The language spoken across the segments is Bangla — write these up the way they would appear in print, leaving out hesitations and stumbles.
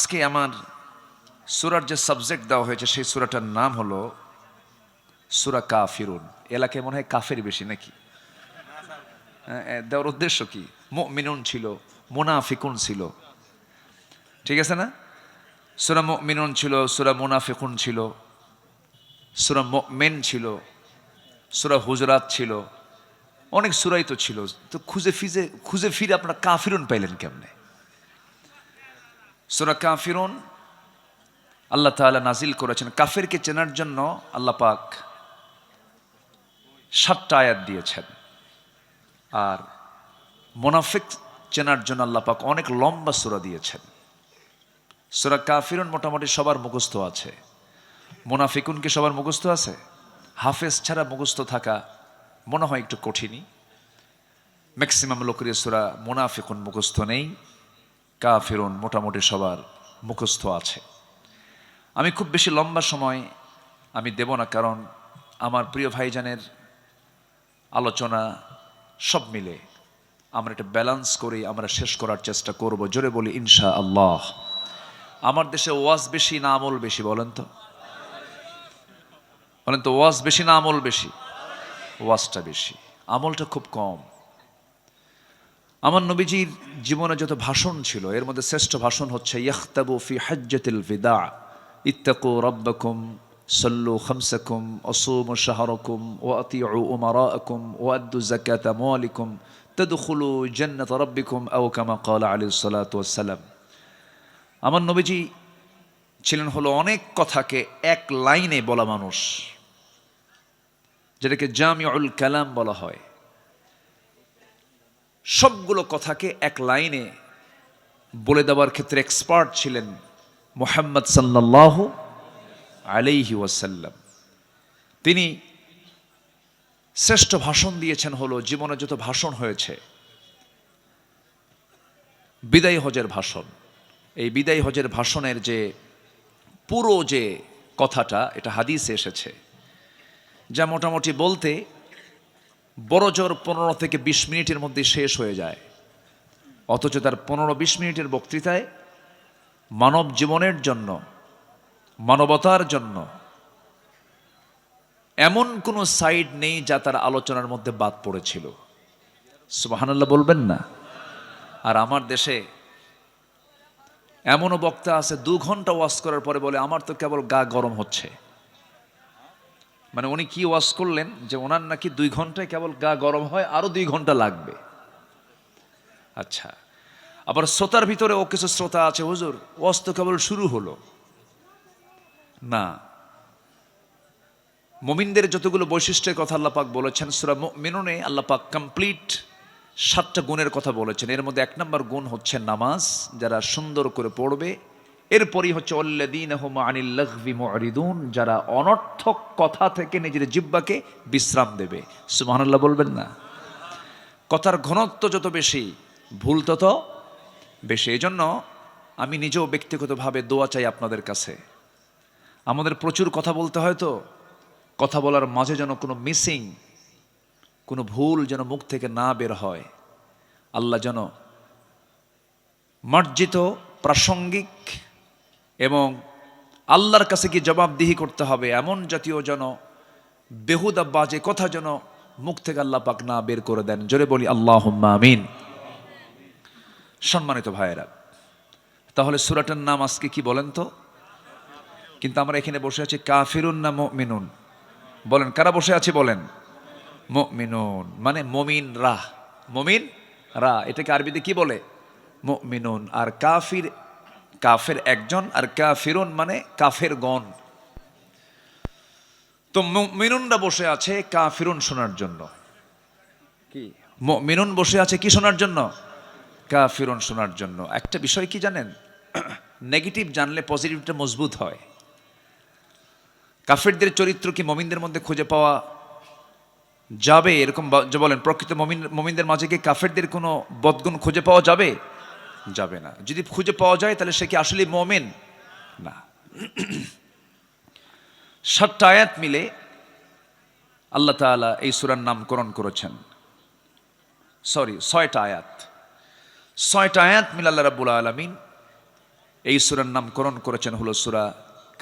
আজকে আমার সূরার যে সাবজেক্ট দেওয়া হয়েছে সেই সূরাটার নাম হলো সূরা কাফিরুন। এলাকায় মনে হয় কাফের বেশি নাকি? দেওয়ার উদ্দেশ্য কি? মুমিনুন ছিল, মুনাফিকুন ছিল, ঠিক আছে না? সূরা মুমিনুন ছিল, সূরা মুনাফিকুন ছিল, সূরা মুমিন ছিল, সূরা হুজরাত ছিল, অনেক সূরাই তো ছিল। তো খুঁজে ফিরে আপনারা কাফিরুন পাইলেন কেমনে? সূরা কাফিরুন আল্লাহ তাআলা নাজিল করেছেন কাফেরকে চেনার জন্য। আল্লাহ পাক 7টা আয়াত দিয়েছেন, আর মুনাফিক চেনার জন্য আল্লাহ পাক অনেক লম্বা সূরা দিয়েছেন। সূরা কাফিরুন মোটামুটি সবার মুখস্থ আছে। মুনাফিকুন কি সবার মুখস্থ আছে? হাফেজ ছাড়া মুখস্থ থাকা মনে হয় একটু কঠিনই। ম্যাক্সিমাম লোকের সূরা মুনাফিকুন মুখস্থ নেই। কাফিরুন মোটামুটি সবার মুখস্থ আছে। আমি খুব বেশি লম্বা সময় আমি দেব না, কারণ আমার প্রিয় ভাইজানের আলোচনা সব মিলে আমরা এটা ব্যালেন্স করে আমরা শেষ করার চেষ্টা করব। জোরে বলি ইনশাআল্লাহ। আমার দেশে ওয়াজ বেশি না আমল বেশি? বলেন তো ওয়াজ বেশি না আমল বেশি? ওয়াজটা বেশি, আমলটা খুব কম। আমার নবীজির জীবনে যত ভাষণ ছিল এর মধ্যে শ্রেষ্ঠ ভাষণ হচ্ছে ইয়াখতাবু ফি হাজ্জাতিল বিদা ইত্তাকু রাব্বাকুম সাল্লু খামসাকুম আসুমু শাহরাকুম ওয়া আতিউ উমারাআকুম ওয়া আদ্দু যাকাতা আমওয়ালিকুম তাদখুলু জান্নাত রাব্বিকুম আও কামা ক্বালা আলাইহিস সালাতু ওয়াস সালাম। আমার নবীজি ছিলেন হলো অনেক কথাকে এক লাইনে বলা মানুষ, যেটাকে জামিউল কালাম বলা হয়। সবগুলো কথাকে এক লাইনে বলে দেওয়ার ক্ষেত্রে এক্সপার্ট ছিলেন মুহাম্মদ সাল্লাল্লাহু আলাইহি ওয়াসাল্লাম। তিনি শ্রেষ্ঠ ভাষণ দিয়েছেন হলো জীবনে যত ভাষণ হয়েছে বিদায় হজের ভাষণ। এই বিদায় হজের ভাষণের যে পুরো যে কথাটা, এটা হাদিসে এসেছে, যা মোটামুটি বলতে বড় জোর 15 থেকে 20 মিনিটের মধ্যে শেষ হয়ে যায়, অথচ তার 15-20 মিনিটের বক্তৃতায় মানব জীবনের জন্য, মানবতার জন্য এমন কোনো সাইড নেই যা তার আলোচনার মধ্যে বাদ পড়েছিল। সুবহানাল্লাহ বলবেন না? আর আমার দেশে এমনও বক্তা আছে 2 ঘন্টা ওয়াজ করার পরে বলে আমার তো কেবল গা গরম হচ্ছে। মানে উনি কি ওয়াজ করলেন যে ওনার নাকি 2 ঘন্টায় কেবল গা গরম হয়, আরো 2 ঘন্টা লাগবে। আচ্ছা, আবার শ্রোতার ভিতরে ও কিছু শ্রোতা আছে, হুজুর ওয়াজ তো কেবল শুরু হলো না। মুমিনদের যতগুলো বৈশিষ্ট্যের কথা আল্লাহ পাক বলেছেন সূরা মুমিনুনে আল্লাহ পাক কমপ্লিট 7টা গুণের কথা বলেছেন। এর মধ্যে 1 নম্বর গুণ হচ্ছে নামাজ, যারা সুন্দর করে পড়বে। এরপরই হচ্ছে আল্লাযীনা হুম আনিল লাগভি মুরিদুন, যারা অনর্থক কথা থেকে নিজের জিহ্বাকে বিশ্রাম দেবে। সুবহানাল্লাহ বলবেন না? কথার ঘনত্ব যত বেশি ভুল তত বেশি। এই জন্য আমি নিজেও ব্যক্তিগতভাবে দোয়া চাই আপনাদের কাছে। আমাদের প্রচুর কথা বলতে হয়, তো কথা বলার মাঝে যেন কোনো মিসিং, কোনো ভুল যেন মুখ থেকে না বের হয়। আল্লাহ যেন মার্জিত, প্রাসঙ্গিক এবং আল্লাহর কাছে কি জবাবদিহি করতে হবে এমন জাতীয় যেন বেহুদা বাজে কথা যেন মুখ থেকে আল্লাহ পাক না বের করে দেন। জোরে বলি আল্লাহুম্মা আমিন। সম্মানিত ভাইয়েরা, তাহলে সূরাটার নাম আজকে কি বলেন তো? কিন্তু আমরা এখানে বসে আছি কাফিরুন না মুমিনুন? বলেন, কারা বসে আছে বলেন? মুমিনুন, মানে মুমিন রা, মুমিন রা। এটাকে আরবিতে কি বলে? মুমিনুন। আর কাফির, কাফের একজন, আর কাফিরুন মানে কাফের গণ। তো মুমিনুনরা বসে আছে কাফিরুন শোনার জন্য। কি মুমিনুন বসে আছে কি শোনার জন্য? কাফিরুন শোনার জন্য। একটা বিষয় কি জানেন? নেগেটিভ জানলে পজিটিভটা মজবুত হয়। কাফেরদের চরিত্র কি মুমিনদের মধ্যে খুঁজে পাওয়া যাবে? এরকম বলেন, প্রকৃত মুমিনদের মাঝে কি কাফেরদের কোনো বদগুণ খুঁজে পাওয়া যাবে? যাবে না। যদি খুঁজে পাওয়া যায় তাহলে সে কি আসলে মুমিন? না। 7টা আয়াত মিলে আল্লাহ তাআলা এই সূরার নামকরণ করেছেন। 6টা আয়াত। 6টা আয়াত মিলে আল্লাহ রাব্বুল আলামিন এই সূরার নামকরণ করেছেন হলো সূরা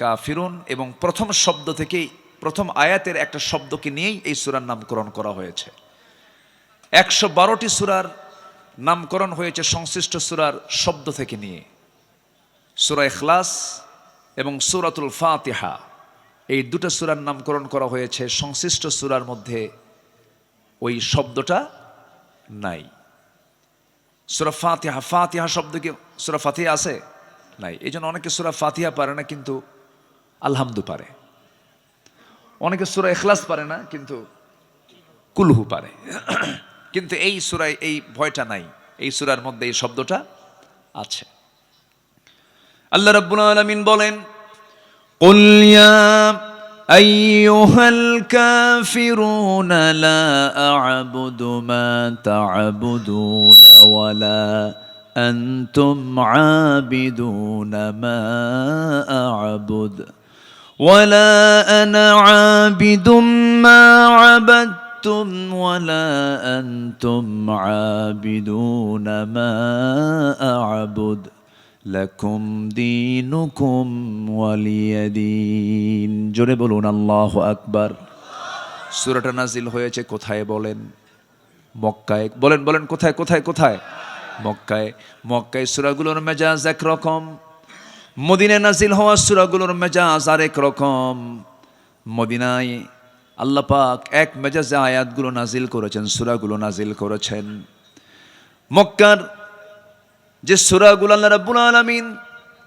কাফিরুন, এবং প্রথম শব্দ থেকেই, প্রথম আয়াতের একটা শব্দকে নিয়েই এই সূরার নামকরণ করা হয়েছে। 112টি সূরার নামকরণ হয়েছে সংশ্লিষ্ট সূরার শব্দ থেকে নিয়ে। সূরা ইখলাস এবং সূরাতুল ফাতিহা, এই দুটো সূরার নামকরণ করা হয়েছে, সংশ্লিষ্ট সূরার মধ্যে ওই শব্দটা নাই। সূরা ফাতিহা, ফাতিহা শব্দ কি সূরা ফাতিহা আছে? নাই। এই জন্য অনেকে সূরা ফাতিহা পারে না কিন্তু আলহামদু পারে, অনেকে সূরা ইখলাস পারে না কিন্তু কুলহু পারে। কিন্তু এই সূরায় এই ভয়টা নাই, এই সূরার মধ্যে এই শব্দটা আছে। আল্লাহ রাব্বুল আলামিন বলেন, কুল ইয়া আইয়ুহাল কাফিরুনা লা আ'বুদু মা তা'বুদুনা ওয়ালা আনতুম আবিদুনা মা আ'বুদ ওয়ালা আনা আবিদুম মা আবাদতুম ওয়ালা আনতুম আবিদুনা মা আ'বুদ লাকুম দীনুকুম ওয়ালিয়াদিন। জোরে বলুন আল্লাহু আকবার। সূরাটা নাজিল হয়েছে কোথায় বলেন? মক্কায়। বলেন বলেন, কোথায় কোথায় কোথায়? মক্কায়। মক্কায় সূরাগুলোর মেজাজ একরকম, মদিনায় নাজিল হওয়া সূরাগুলোর মেজাজ আরেক রকম। মদিনায় আল্লাহ পাক এক মেজাজে আয়াতগুলো নাজিল করেছেন, সূরাগুলো নাজিল করেছেন। মক্কার যে সূরাগুলো আল্লাহ রাব্বুল আলামিন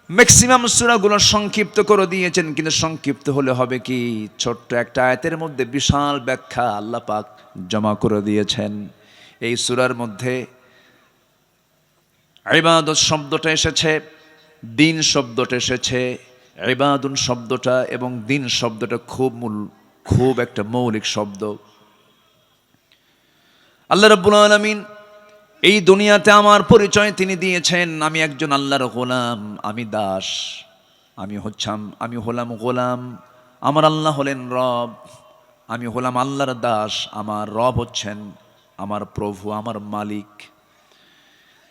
ম্যাক্সিমাম সূরাগুলো সংক্ষিপ্ত করে দিয়েছেন, কিন্তু সংক্ষিপ্ত হলে হবে কি, ছোট্ট একটা আয়াতের মধ্যে বিশাল ব্যাখ্যা আল্লাহ পাক জমা করে দিয়েছেন। এই সূরার মধ্যে ইবাদত শব্দটা এসেছে, দিন শব্দটা এসেছে। ইবাদুন শব্দটা এবং দিন শব্দটা খুব একটা মৌলিক শব্দ। আল্লাহ রাব্বুল আলামিন এই দুনিয়াতে আমার পরিচয় তিনি দিয়েছেন, আমি একজন আল্লাহর গোলাম, আমি দাস, আমি হলাম গোলাম, আমার আল্লাহ হলেন রব। আমি হলাম আল্লাহর দাস, আমার রব হচ্ছেন আমার প্রভু, আমার মালিক।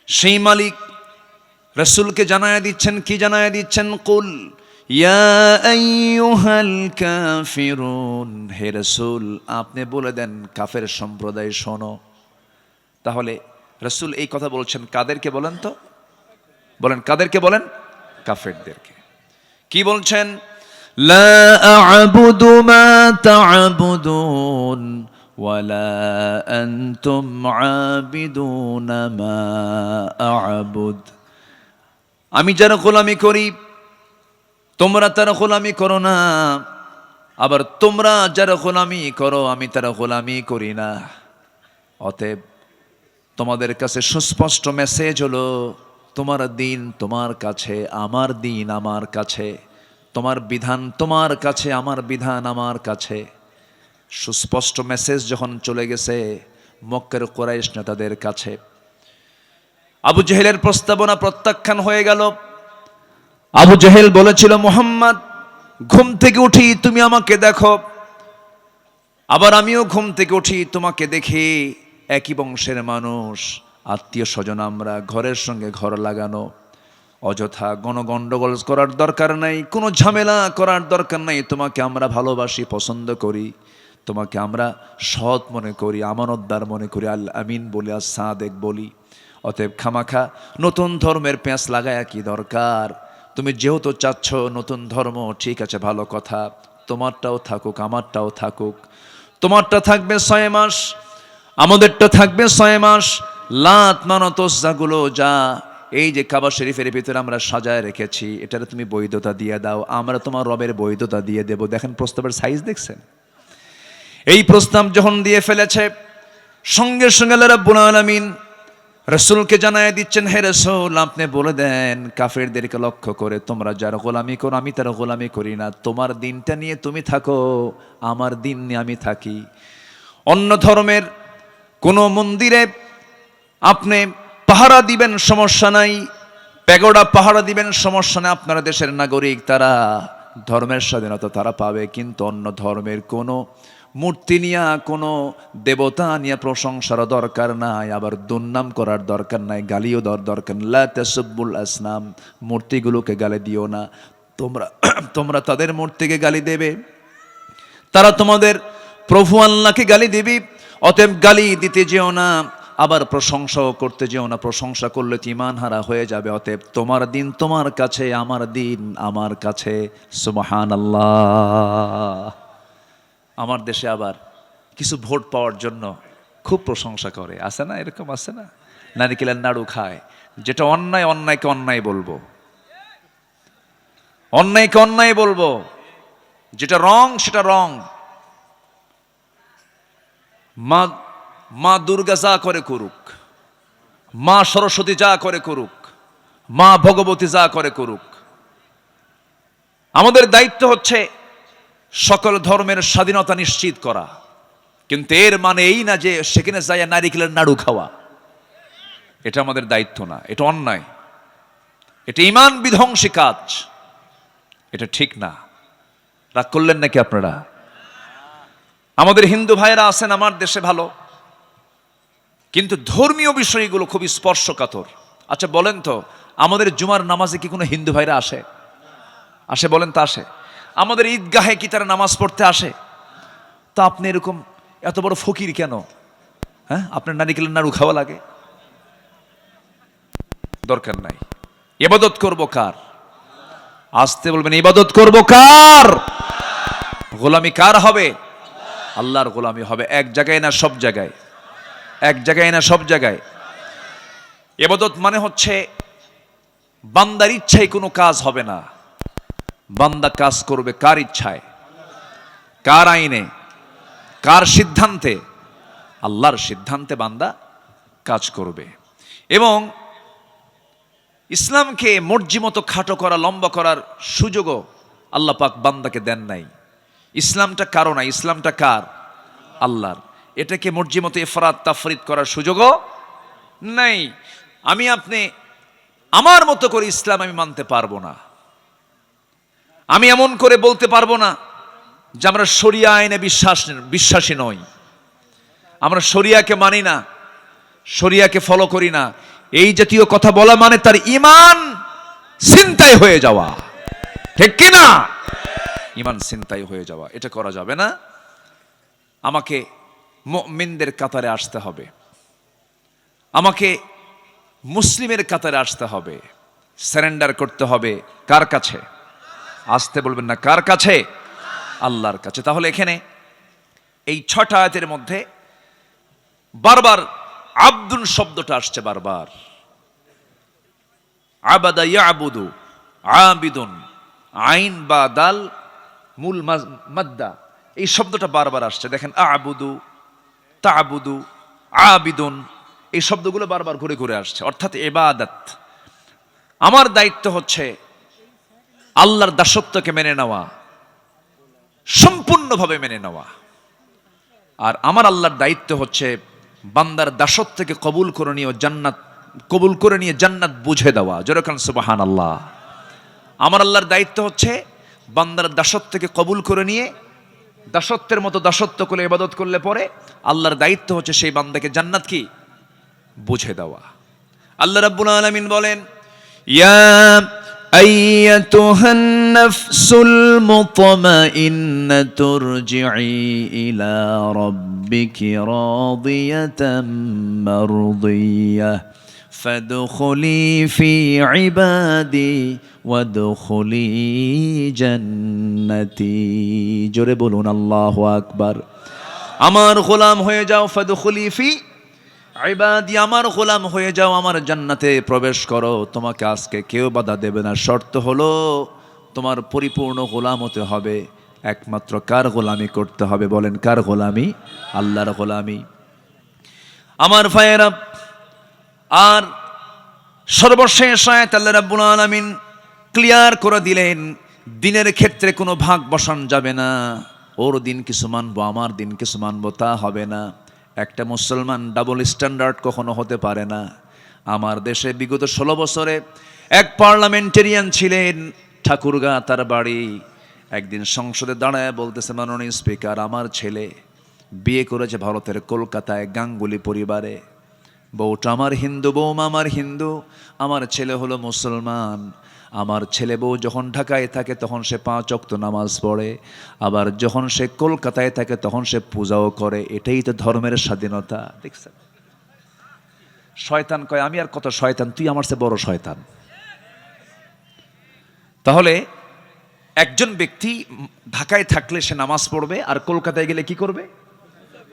সেই মালিক রাসূলকে জানায়া দিচ্ছেন, কি জানায়া দিচ্ছেন? কুল ইয়া আইয়ুহাল কাফিরুন, হে রাসূল আপনি বলে দেন কাফের সম্প্রদায় শোনো। তাহলে রাসূল এই কথা বলছেন কাদেরকে বলেন তো? বলেন কাদেরকে বলেন? কাফেরদেরকে। কি বলছেন? লা আ'বুদু মা তা'বুদুন ওয়ালা আনতুম আবিদুনা মা আ'বুদ। আমি যার গোলামি করি তোমরা তার গোলামি করো না, আবার তোমরা যার গোলামি করো আমি তার গোলামি করি না। অতএব তোমাদের কাছে সুস্পষ্ট মেসেজ হলো, তোমার দিন তোমার কাছে, আমার দিন আমার কাছে, তোমার বিধান তোমার কাছে, আমার বিধান আমার কাছে। সুস্পষ্ট মেসেজ যখন চলে গেছে মক্কার কুরাইশ নেতাদের কাছে, আবু জেহেলের প্রস্তাবনা প্রত্যাখ্যান হয়ে গেল। আবু জেহেল বলেছিল, মুহাম্মদ ঘুম থেকে উঠি তুমি আমাকে দেখো, আবার আমিও ঘুম থেকে উঠি তোমাকে দেখি, একই বংশের মানুষ, আত্মীয় স্বজন আমরা, ঘরের সঙ্গে ঘর লাগানো, অযথা গণ্ডগোল করার দরকার নাই, কোনো ঝামেলা করার দরকার নাই। তোমাকে আমরা ভালোবাসি, পছন্দ করি, তোমাকে আমরা সৎ মনে করি, আমানতদার মনে করি, আল আমিন বলি, আর সাদেক বলি। অতএব খামাখা নতুন ধর্মের পেঁচ লাগায়া কি দরকার? তুমি যেহেতু চাচ্ছ নতুন ধর্ম, ঠিক আছে ভালো কথা, তোমারটাও থাকুক আমারটাও থাকুক। তোমারটা থাকবে 6 মাস, আমাদেরটা থাকবে 6 মাস। লাত মানত যাগুলো যা এই যে কাবা শরীফের ভিতরে আমরা সাজায় রেখেছি, এটার তুমি বৈধতা দিয়ে দাও, আমরা তোমার রবের বৈধতা দিয়ে দেব। দেখেন প্রস্তাবের সাইজ দেখছেন? এই প্রস্তাব যখন দিয়ে ফেলেছে, সঙ্গে সঙ্গে আল্লাহ রাব্বুল আলামিন রাসূলকে জানায় দিচ্ছেন, হে রাসূল আপনি বলে দেন কাফেরদেরকে লক্ষ্য করে, তোমরা যার গোলামি করো আমি তার গোলামি করি না। তোমার দিনটা নিয়ে তুমি থাকো, আমার দিন নিয়ে আমি থাকি। অন্য ধর্মের কোনো মন্দিরে আপনি পাহারা দিবেন সমস্যা নাই, প্যাগোডা পাহারা দিবেন সমস্যা নাই, আপনারা দেশের নাগরিক, তারা ধর্মের স্বাধীনতা তারা পাবে। কিন্তু অন্য ধর্মের কোনো মূর্তি নিয়া কোনো দেবতা নিয়ে প্রশংসার দরকার নাই, আবার দুর্নাম করার দরকার নাই, গালিও দরকার লা তাসুব্বুল আসনাম, মূর্তিগুলোকে গালি দিও না। তোমরা তাদের মূর্তিকে গালি দেবে, তারা তোমাদের প্রভু আল্লাহকে গালি দিবি। অতএব গালি দিতে যেও না, আবার প্রশংসাও করতে যেও না, প্রশংসা করলে ঈমান হারা হয়ে যাবে। অতএব তোমার দিন তোমার কাছে, আমার দিন আমার কাছে। সুবহানাল্লাহ। আমার দেশে আবার কিছু ভোট পাওয়ার জন্য খুব প্রশংসা করে, আছে না? এরকম আছে না? নারিকেলের নাড়ু খায়। যেটা অন্যায়, অন্যায়কে অন্যায় বলবো, অন্যায়কে অন্যায় বলবো, যেটা রং সেটা রং। মা দুর্গা যা করে করুক, মা সরস্বতী যা করে করুক, মা ভগবতী যা করে করুক, আমাদের দায়িত্ব হচ্ছে সকল ধর্মের স্বাধীনতা নিশ্চিত করা। কিন্তু এর মানে এই না যে সেখানে যাইয়া নারিকেলের নাড়ু খাওয়া। এটা আমাদের দায়িত্ব না, এটা অন্যায়, এটা ঈমান বিধ্বংসী কাজ, এটা ঠিক না। রাগ করলেন নাকি আপনারা? আমাদের হিন্দু ভাইয়েরা আছেন আমার দেশে ভালো, কিন্তু ধর্মীয় বিষয়গুলো খুব স্পর্শকাতর। আচ্ছা বলেন তো, আমাদের জুমার নামাজে কি কোনো হিন্দু ভাইরা আসে? আসে বলেন তো? আসে। আমাদের ঈদগাহে কি তারা নামাজ পড়তে আসে? তো আপনি এরকম এত বড় ফকির কেন? হ্যাঁ, আপনার নারিকেলের নাড়ু খাওয়া লাগে? দরকার নাই। ইবাদত করব কার? আসতে বলবেন, ইবাদত করব কার? গোলামি কার হবে? আল্লাহর গোলামি হবে। এক জায়গায় না সব জায়গায়? এক জায়গায় না সব জায়গায়? ইবাদত মানে হচ্ছে বান্দার ইচ্ছায় কোনো কাজ হবে না, বান্দা কাজ করবে কার ইচ্ছায়, কার আইনে, কার সিদ্ধান্তে? আল্লাহর সিদ্ধান্তে বান্দা কাজ করবে। এবং ইসলামকে মর্জি মতো খাটো করা, লম্বা করার সুযোগও আল্লাহ পাক বান্দাকে দেন নাই। ইসলামটা কারো না, ইসলামটা কার? আল্লাহর। এটাকে মর্জি মতো ইফরাত তাফরিদ করার সুযোগও নাই। আমি আপনি আমার মতো করে ইসলাম আমি মানতে পারবো না। আমি এমন করে বলতে পারবো না যে আমরা শরিয়া আইনে বিশ্বাসী নই, আমরা শরিয়াকে মানি না, শরিয়াকে ফলো করি না। এই জাতীয় কথা বলা মানে তার ঈমান ছিনতাই হয়ে যাওয়া, ঠিক কি না? ঈমান ছিনতাই হয়ে যাওয়া, এটা করা যাবে না। আমাকে মুমিনদের কাতারে আসতে হবে, আমাকে মুসলিমের কাতারে আসতে হবে, সারেন্ডার করতে হবে কার কাছে? আসতে বলবেন না, কার কাছে? আল্লাহর কাছে। তাহলে এখানে এই 6টা আয়াতের মধ্যে বারবার আব্দুল শব্দটা আসছে, বারবার। আবাদা ইয়াবুদু, আবিদুন, আইন বা দাল মূল মাদ্দা, এই শব্দটা বারবার আসছে। দেখেন, আবুদু, তাবুদু, আবিদুন, এই শব্দগুলো বারবার ঘুরে ঘুরে আসছে, অর্থাৎ ইবাদত। আমার দায়িত্ব হচ্ছে আল্লাহর দাসত্বকে মেনে নেওয়া, সম্পূর্ণভাবে মেনে নেওয়া। আর আমার আল্লাহর দায়িত্ব হচ্ছে বান্দার দাসত্বকে কবুল করে নিয়ে জান্নাত বুঝে দেওয়া। যেরকম সুবহানাল্লাহ। আমার আল্লাহর দায়িত্ব হচ্ছে বান্দার দাসত্বকে কবুল করে নিয়ে দাসত্বের মতো দাসত্ব করে ইবাদত করলে পরে আল্লাহর দায়িত্ব হচ্ছে সেই বান্দাকে জান্নাত কি বুঝে দেওয়া। আল্লাহ রাব্বুল আলামিন বলেন, ইয়া আইয়াতুহান নাফসুল মুতমাইন্নাতু ইরজিই ইলা রাব্বিকি রাদিয়াতাম মারদিয়াহ ফাদখুলি ফি ইবাদি ওয়াদখুলি জান্নাতি। জোরে বলুন আল্লাহু আকবার। আমার গোলাম হয়ে যাও, ফাদখুলি ফি ইবাদি, আমার গোলাম হয়ে যাও, আমার জান্নাতে প্রবেশ করো। তোমাকে আজকে কেউ বাধা দেবে না। শর্ত হলো তোমার পরিপূর্ণ গোলাম হতে হবে। একমাত্র কার গোলামি করতে হবে? বলেন, কার গোলামি? আল্লাহর গোলামি। আমার ভাইয়েরা, আর সর্বশেষ আয়াত আল্লাহ রাব্বুল আলামিন ক্লিয়ার করে দিলেন, দিনের ক্ষেত্রে কোনো ভাগ বসান যাবে না। ওর দিন কিছু মানবো, আমার দিন কিছু মানবো, তা হবে না। একটা মুসলমান ডাবল স্ট্যান্ডার্ড কখনো হতে পারে না। আমার দেশে বিগত 16 বছরে এক পার্লামেন্টেরিয়ান ছিলেন, ঠাকুরগাঁ তার বাড়ি। একদিন সংসদে দাঁড়ায় বলতেছে, মাননীয় স্পিকার, আমার ছেলে বিয়ে করেছে ভারতের কলকাতায় গাঙ্গুলি পরিবারে। বউটা আমার হিন্দু, বৌমা আমার হিন্দু, আমার ছেলে হলো মুসলমান। আমার ছেলে বউ যখন ঢাকায় থাকে তখন সে 5 ওয়াক্ত নামাজ পড়ে, আবার যখন সে কলকাতায় থাকে তখন সে পূজাও করে। এটাই তো ধর্মের স্বাধীনতা। দেখছেন, শয়তান কয় আমি আর কত শয়তান, তুই আমার চেয়ে বড় শয়তান। তাহলে একজন ব্যক্তি ঢাকায় থাকলে সে নামাজ পড়বে, আর কলকাতায় গেলে কি করবে?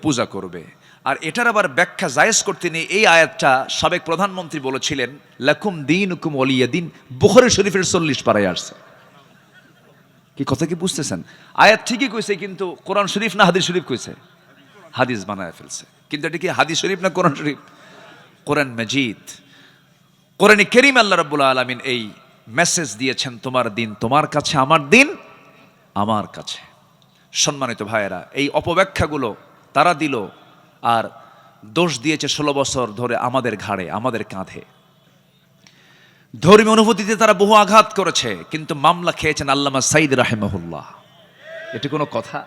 পূজা করবে। আর এটার আবার ব্যাখ্যা জায়েজ করতে নেই। এই আয়াতটা সাবেক প্রধানমন্ত্রী বলেছিলেন, লাকুম দীনুকুম ওয়ালিয়া দিন, বুখারী শরীফের 40 পারায় আসছে। কি কথা কি বুঝতেছেন? আয়াত ঠিকই কইছে, কিন্তু কোরআন শরীফ না হাদিস শরীফ কইছে? হাদিস বানায় ফেলছে। কিন্তু এটা কি হাদিস শরীফ না কোরআন শরীফ? কোরআন মাজিদ, কোরআনে কারীম আল্লাহ রাব্বুল আলামিন এই মেসেজ দিয়েছেন, তোমার দিন তোমার কাছে, আমার দিন আমার কাছে। সম্মানিত ভাইয়েরা, এই অপব্যাখ্যাগুলো তারা দিল, আর দোষ দিয়েছে 16 বছর ধরে আমাদের ঘাড়ে, আমাদের কাঁধে। ধর্মীয় অনুভূতিতে তারা বহু আঘাত করেছে, কিন্তু মামলা খেয়েছেন আল্লামা সাঈদ রাহিমাহুল্লাহ। এটি কোনো কথা?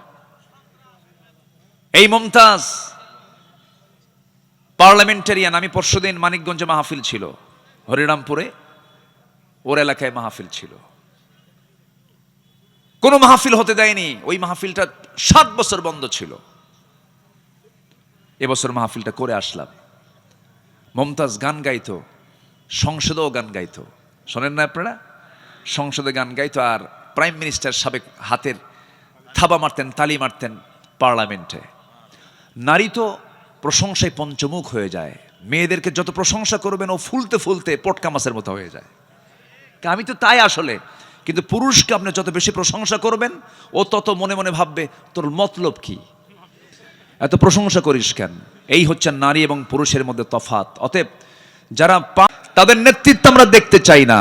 এই মুমতাজ পার্লামেন্টারিয়ান, আমি পরশুদিন মানিকগঞ্জে মাহফিল ছিল, হরিরামপুরে ওর এলাকায় মাহফিল ছিল। কোনো মাহফিল হতে দেয়নি, ওই মাহফিলটা 7 বছর বন্ধ ছিল। এবছর মাহফিলটা করে আসলাম। মুমতাজ গান গাইতো, সংসদেও গান গাইতো। শোনেন না আপনারা? সংসদে গান গাইতো, আর প্রাইম মিনিস্টার সাবেক হাতের থাবা মারতেন, তালি মারতেন পার্লামেন্টে। নারী তো প্রশংসায় পঞ্চমুখ হয়ে যায়। মেয়েদেরকে যত প্রশংসা করবেন ও ফুলতে ফুলতে পটকা মাছের মতো হয়ে যায়। আমি তো তাই আসলে। কিন্তু পুরুষকে আপনি যত বেশি প্রশংসা করবেন ও তত মনে মনে ভাববে তোর মতলব কি, এত প্রশংসা করিস কেন। এই হচ্ছে নারী এবং পুরুষের মধ্যে তফাৎ। অতএব যারা তাদের নেতৃত্ব আমরা দেখতে চাই না।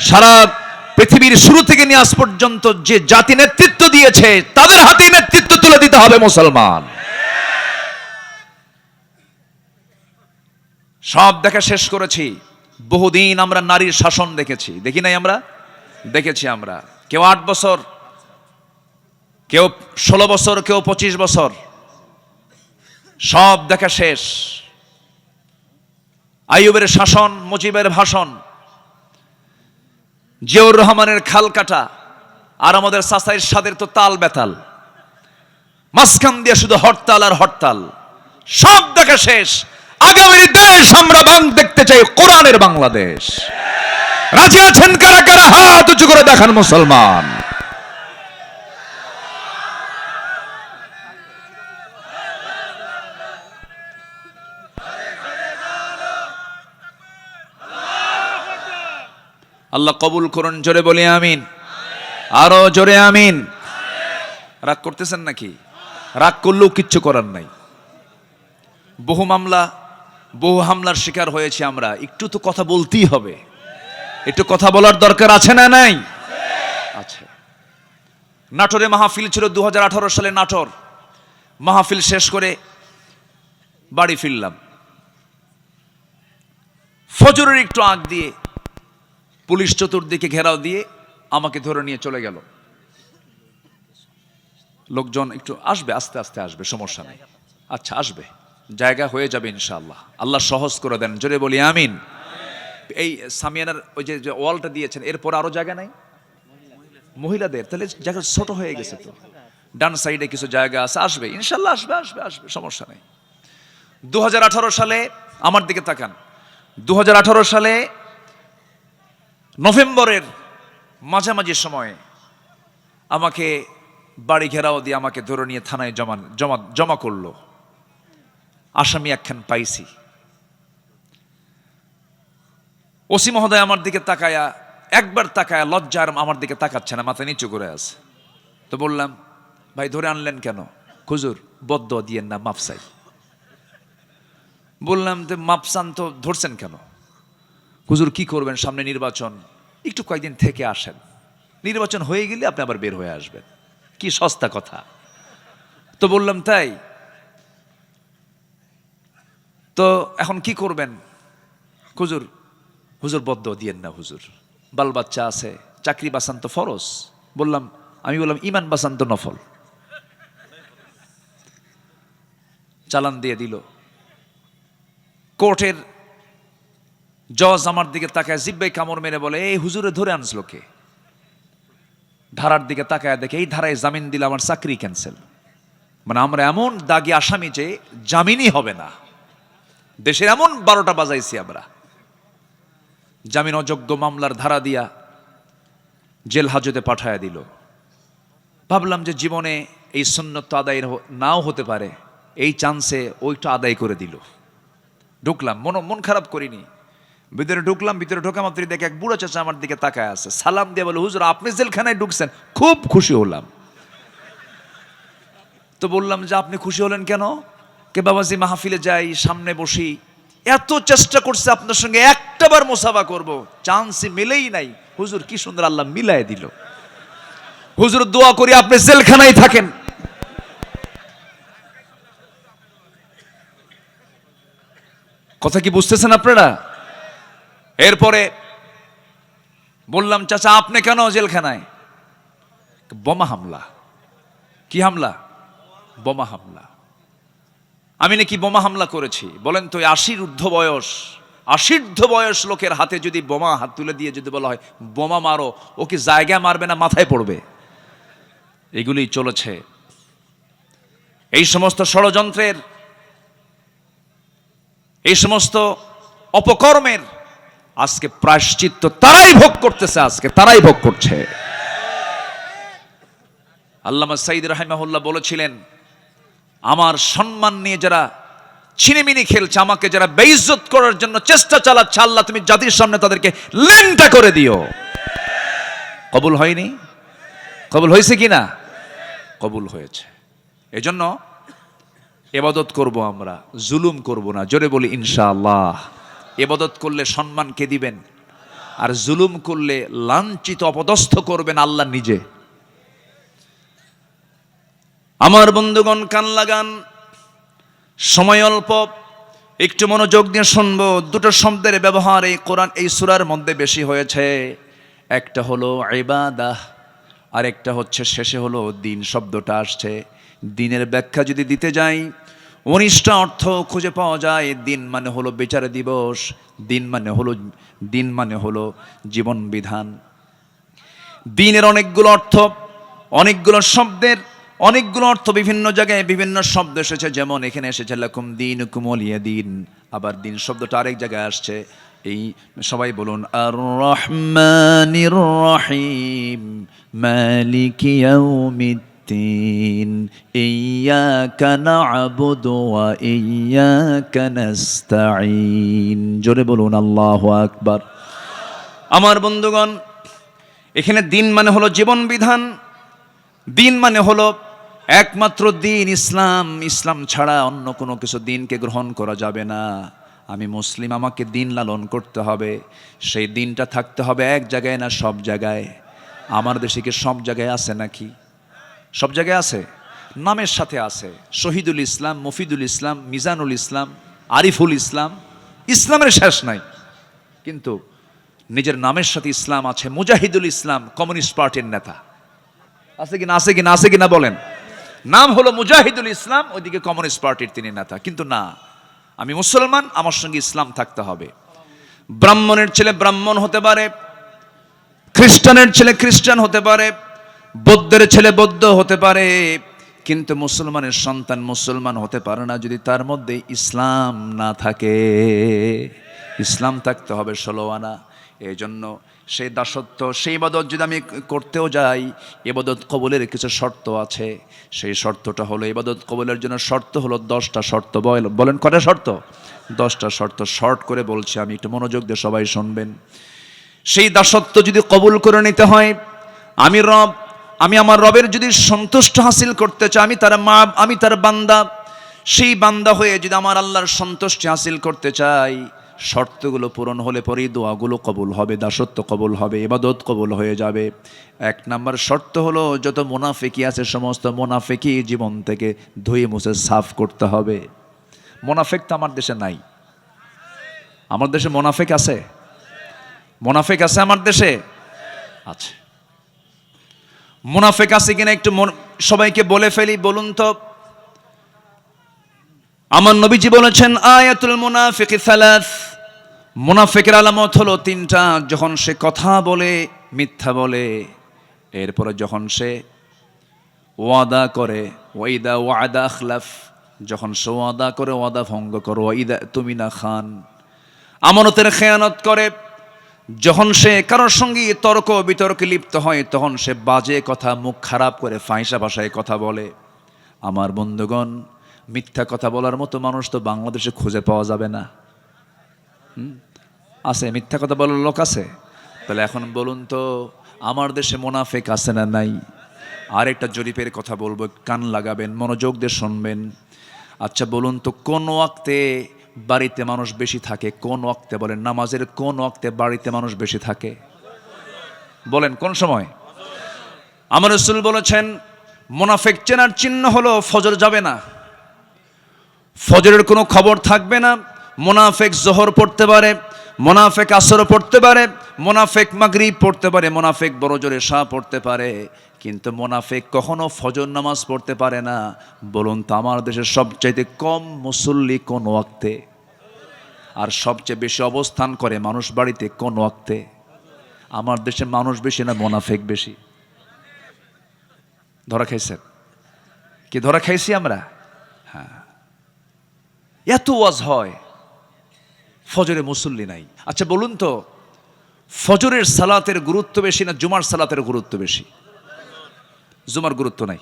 সারা পৃথিবীর শুরু থেকে নিয়ে আজ পর্যন্ত যে জাতি নেতৃত্ব দিয়েছে তাদের হাতে নেতৃত্ব তুলে দিতে হবে মুসলমান। সব দেখা শেষ করেছি। বহুদিন আমরা নারীর শাসন দেখেছি, দেখি নাই? আমরা দেখেছি। আমরা কেউ 8 বছর, কেউ 16 বছর, কেউ 25 বছর, সব দেখা শেষ। আইয়ুবের শাসন, মুজিবের ভাষণ, জিয়াউর রহমানের খাল কাটা, আর আমাদের চাচা এরশাদের তো তাল বেতাল, মাঝখান দিয়ে শুধু হরতাল আর হরতাল। সব দেখা শেষ। আগামীর দেশ আমরা দেখতে চাই কোরআনের বাংলাদেশ। রাজি আছেন কারা কারা? হাত উঁচু করে দেখান মুসলমান। আল্লাহ কবুল করুন। জোরে বলি আমিন। আরো জোরে আমিন। রাগ করতেছেন নাকি? রাগ করলেও কিচ্ছু করার নাই। বহু মামলা, বহু হামলার শিকার হয়েছে আমরা। একটু তো কথা বলতেই হবে, একটু কথা বলার দরকার আছে না নাই? আছে। নাটোরে মাহফিল ছিল 2018 সালে। নাটোর মাহফিল শেষ করে বাড়ি ফিরলাম। ফজরের একটু আগ দিয়ে পুলিশ চতুর্দিকে ঘেরাও দিয়ে আমাকে ধরে নিয়ে চলে গেল। লোকজন একটু আসবে, আস্তে আস্তে আসবে, সমস্যা নেই। আচ্ছা আসবে, জায়গা হয়ে যাবে ইনশাআল্লাহ। আল্লাহ সহজ করে দেন। জোরে বলি আমিন। এই সামিয়ানার ওই যে ওয়ালটা দিয়েছেন, এরপর আরো জায়গা নাই মহিলাদের, তাহলে জায়গা ছোট হয়ে গেছে তো। ডান সাইডে কিছু জায়গা আছে, আসবে ইনশাআল্লাহ, আসবে আসবে আসবে, সমস্যা নেই। 2018 সালে, আমার দিকে তাকান, 2018 সালে নভেম্বরের মাঝামাঝি সময়ে আমাকে বাড়ি ঘেরাও দিয়ে আমাকে ধরে নিয়ে থানায় জমা করলো। আসামি একখান পাইছি। ওসি মহোদয় আমার দিকে তাকায়া, একবার তাকায়া লজ্জার আমার দিকে তাকাচ্ছে না, মাথা নিচু করে আছে। তো বললাম, ভাই ধরে আনলেন কেন? হুজুর বদদোয়া দিয়েন না, মাফ চাই। বললাম যে মাফ চান তো ধরছেন কেন? হুজুর কি করবেন, সামনে নির্বাচন, একটু কয়েকদিন থেকে আসেন, নির্বাচন হয়ে গেলে আপনি আবার বের হয়ে আসবেন। কি সস্তা কথা। তো বললাম তাই, তো এখন কি করবেন? হুজুর বদদোয়া দিয়েন না হুজুর, বাল বাচ্চা আছে, চাকরি বাঁচান তো ফরজ। আমি বললাম ইমান বাঁচান তো নফল। চালান দিয়ে দিল। কোর্টের জজ আমার দিকে তাকায় জিব্বাই কামড় মেরে বলে, এই হুজুরে ধরে আনছিল কে? ধারার দিকে তাকায় দেখে এই ধারায় জামিন দিলে আমার চাকরি ক্যান্সেল। মানে আমরা এমন দাগি আসামি যে জামিনই হবে না। দেশের এমন 12টা বাজাইছি আমরা। জামিন অযোগ্য মামলার ধারা দিয়া জেল হাজতে পাঠায় দিল। ভাবলাম যে জীবনে এই সুন্নত তো আদায় নাও হতে পারে, এই চান্সে ওইটা আদায় করে দিল। ঢুকলাম, মন খারাপ করিনি। ভিতরে ঢুকলাম, ভিতরে ঢোকা মাত্রই দেখে এক বুড়ো চাচা আমার দিকে তাকায় আছে। সালাম দিয়ে বলে, হুজুর আপনি জেলখানায় ঢুকছেন? খুব খুশি হলাম। তো বললাম যে আপনি খুশি হলেন কেন? কে বাবাজি মাহফিলে যাই, সামনে বসি, এত চেষ্টা করছে আপনার সঙ্গে একটাবার মোসাফা করব, চান্সই মিলেই নাই। হুজুর কি সুন্দর আল্লাহ মিলায় দিল। হুজুর দোয়া করি আপনি জেলখানায় থাকেন। কথা কি বুঝতেছেন আপনারা? এরপরে বললাম, চাচা আপনি কেন জেলখানায়? বোমা হামলা। কি হামলা? বোমা হামলা। আমি নাকি বোমা হামলা করেছি? বলেন তো, 80 ঊর্ধ্ব বয়স, 80 বয়স লোকের হাতে যদি বোমা হাত তুলে দিয়ে যদি বলা হয় বোমা মারো, ও কি জায়গায় মারবে না মাথায় পড়বে? এগুলি চলেছে। এই সমস্ত ষড়যন্ত্রের, এই সমস্ত অপকর্মের আজকে প্রায়শ্চিত্ত তারাই ভোগ করতেছে। আজকে তারাই ভোগ করছে। আল্লামা সাঈদ রাহিমাহুল্লাহ বলেছিলেন, আমার সম্মান নিয়ে যারা ছিনিমিনি খেলছে, আমাকে যারা বেইজ্জত করার জন্য চেষ্টা চালাচ্ছে, আল্লাহ তুমি জাতির সামনে তাদেরকে ল্যাংটা করে দিও। কবুল হয়নি? কবুল হয়েছে কিনা? কবুল হয়েছে। এজন্য ইবাদত করব, আমরা জুলুম করব না। জোরে বলি ইনশাআল্লাহ। ইবাদত করলে সম্মান কে দিবেন? আর জুলুম করলে লাঞ্ছিত অপদস্থ করবেন আল্লাহ নিজে। আমার বন্ধুগণ কান লাগান, সময় অল্প, একটু মনোযোগ দিয়ে শুনবো। দুটো শব্দের ব্যবহার এই কোরআন, এই সূরার মধ্যে বেশি হয়েছে। একটা হলো ইবাদাহ, আর একটা হচ্ছে শেষে হলো দিন শব্দটা আসছে। দিনের ব্যাখ্যা যদি দিতে যাই, 19টা অর্থ খুঁজে পাওয়া যায়। দিন মানে হলো বিচার দিবস, দিন মানে হলো জীবন বিধান। দিনের অনেকগুলো অর্থ, অনেকগুলো শব্দের অনেকগুলো অর্থ বিভিন্ন জায়গায় বিভিন্ন শব্দ এসেছে। যেমন এখানে এসেছে লাকুম দীনুকুম ওয়ালিয়া দিন। আবার দিন শব্দটা আরেক জায়গায় আসছে। এই সবাই বলুন আর রহমানির রহিম মালিকি ইয়াউমিদ্দিন ইয়্যাকা না'বুদু ওয়া ইয়্যাকা নাস্তাঈন। জোরে বলুন আল্লাহু আকবার। আমার বন্ধুগণ, এখানে দিন মানে হলো জীবন বিধান। দিন মানে হলো একমাত্র দিন ইসলাম। ইসলাম ছাড়া অন্য কোনো কিছু দিনকে গ্রহণ করা যাবে না। আমি মুসলিম, আমাকে দিন লালন করতে হবে। সেই দিনটা থাকতে হবে এক জায়গায় না সব জায়গায়। আমার দেশে কি সব জায়গায় আছে নাকি? সব জায়গায় আছে? নামের সাথে আছে। শহীদুল ইসলাম, মফিদুল ইসলাম, মিজানুল ইসলাম, আরিফুল ইসলাম, ইসলামের শেষ নাই। কিন্তু নিজের নামের সাথে ইসলাম আছে। মুজাহিদুল ইসলাম কমিউনিস্ট পার্টির নেতা, আছে কিনা? আছে কিনা? আছে কিনা বলেন। নাম হলো মুজাহিদুল ইসলাম, ওইদিকে কমিউনিস্ট পার্টির তিনি নেতা। কিন্তু না, আমি মুসলমান, আমার সঙ্গে ইসলাম থাকতে হবে। ব্রাহ্মণের ছেলে ব্রাহ্মণ হতে পারে, খ্রিস্টানের ছেলে খ্রিস্টান হতে পারে, বৌদ্ধের ছেলে বৌদ্ধ হতে পারে, কিন্তু মুসলমানের সন্তান মুসলমান হতে পারে না যদি তার মধ্যে ইসলাম না থাকে। ইসলাম থাকতে হবে 16 আনা। এই জন্য সেই দাসত্ব, সেই ইবাদত যদি আমি করতেও যাই, ইবাদত কবুলের কিছু শর্ত আছে। সেই শর্তটা হলো, ইবাদত কবুলের জন্য শর্ত হলো 10টা শর্ত। বলেন কয়টা শর্ত? 10টা শর্ত। শর্ট করে বলছি আমি, একটু মনোযোগ দিয়ে সবাই শুনবেন। সেই দাসত্ব যদি কবুল করে নিতে হয়, আমি আমার রবের যদি সন্তুষ্ট হাসিল করতে চাই, আমি তার বান্দা, সেই বান্দা হয়ে যদি আমার আল্লাহর সন্তুষ্টি হাসিল করতে চাই, শর্তগুলো পূরণ হলে পরেই দোয়াগুলো কবুল হবে, দাসত্ব কবুল হবে, ইবাদত কবুল হয়ে যাবে। 1 নাম্বার শর্ত হলো, যত মুনাফিকি আছে সমস্ত মুনাফিকি জীবন থেকে ধুয়ে মুছে সাফ করতে হবে। মুনাফিক তো আমার দেশে নাই। আমার দেশে মুনাফিক আছে? মুনাফিক আছে আমার দেশে? আছে। মুনাফিক আছে কিনা একটু সবাইকে বলে ফেলি, বলুন তো। আমার নবীজি বলেছেন আয়াতুল মুনাফিকি সালাস, মুনাফিকের আলামত হলো তিনটা। যখন সে কথা বলে মিথ্যা বলে, এরপরে যখন সে ওয়াদা করে, ওয়াইদা ওয়াদা আখলাফ, যখন সে ওয়াদা করে ওয়াদা ভঙ্গ করে, ওয়াইদা তুমিনা খান, আমানতের খেয়ানত করে, যখন সে কারোর সঙ্গে তর্ক বিতর্কে লিপ্ত হয় তখন সে বাজে কথা, মুখ খারাপ করে ফাহিশা ভাষায় কথা বলে। আমার বন্ধুগণ, মিথ্যা কথা বলার মতো মানুষ তো বাংলাদেশে খুঁজে পাওয়া যাবে না। আছে মিথ্যা কথা বলার লোক আছে? তাহলে এখন বলুন তো, আমার দেশে মুনাফিক আছে না নাই? আরেকটা জরিপের কথা বলবো, কান লাগাবেন, মনোযোগ দিয়ে শুনবেন। আচ্ছা বলুন তো, কোন ওয়াক্তে বাড়িতে মানুষ বেশি থাকে? কোন ওয়াক্তে বলেন? নামাজের কোন ওয়াক্তে বাড়িতে মানুষ বেশি থাকে? বলেন কোন সময়? আমার রাসূল বলেছেন মুনাফিক চেনার চিহ্ন হলো ফজর যাবে না, ফজরের কোনো খবর থাকবে না। মুনাফিক জোহর পড়তে পারে, মুনাফিক আসর পড়তে পারে, মুনাফিক মাগরিব পড়তে পারে, মুনাফিক বড় জোরে এশা পড়তে পারে, কিন্তু মুনাফিক কখনো ফজর নামাজ পড়তে পারে না। বলুন তো, আমার দেশের সবচাইতে কম মুসল্লি কোন ওয়াক্তে? আর সবচেয়ে বেশি অবস্থান করে মানুষ বাড়িতে কোন ওয়াক্তে? আমার দেশে মানুষ বেশি না মুনাফিক বেশি? ধরা খাইছেন কি? ধরা খাইছি আমরা? হ্যাঁ, এত ওয়াজ হয়, ফজরে মুসল্লি নাই। আচ্ছা বলুন তো, ফজরের সালাতের গুরুত্ব বেশি না জুমার সালাতের গুরুত্ব বেশি? জুমার গুরুত্ব নাই।